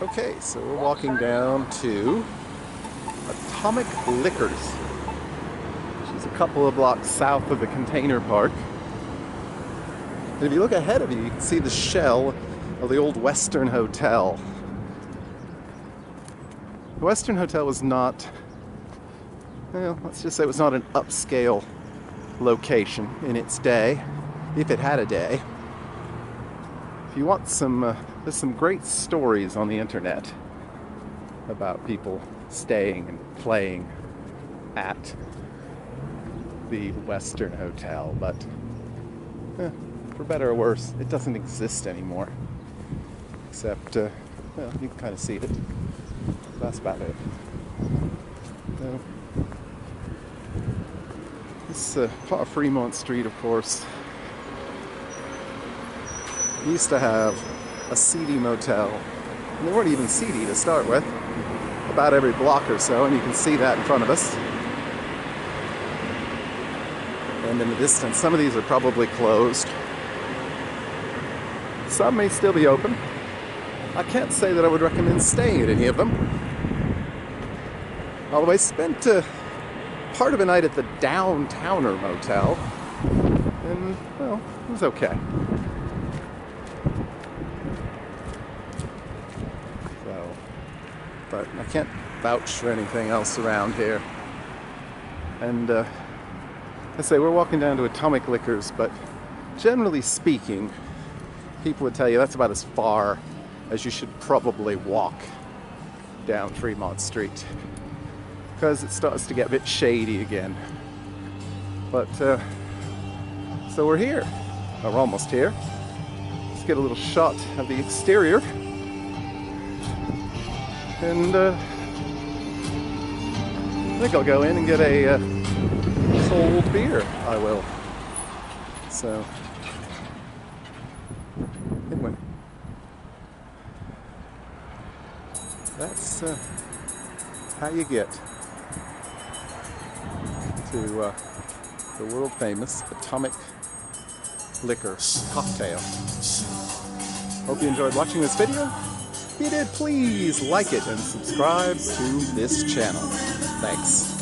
Okay, so we're walking down to Atomic Liquors, which is a couple of blocks south of the Container Park. And if you look ahead of you, you can see the shell of the old Western Hotel. The Western Hotel was not, well, let's just say it was not an upscale location in its day, if it had a day. If you want some, there's some great stories on the internet about people staying and playing at the Western Hotel, but for better or worse, it doesn't exist anymore. Except, well, you can kind of see it. That's about it. So, this part of Fremont Street, of course, used to have a seedy motel. And they weren't even seedy to start with. About every block or so, and you can see that in front of us. And in the distance, some of these are probably closed. Some may still be open. I can't say that I would recommend staying at any of them. Although I spent part of a night at the Downtowner Motel, and, well, it was okay. So, but I can't vouch for anything else around here. And, I say we're walking down to Atomic Liquors, but generally speaking, people would tell you that's about as far as you should probably walk down Fremont Street, because it starts to get a bit shady again. But so we're here, or we're almost here. Let's get a little shot of the exterior, and I think I'll go in and get a cold beer. I will. So anyway, that's how you get to the world famous Atomic Liquor cocktail. Hope you enjoyed watching this video. If you did, please like it and subscribe to this channel. Thanks.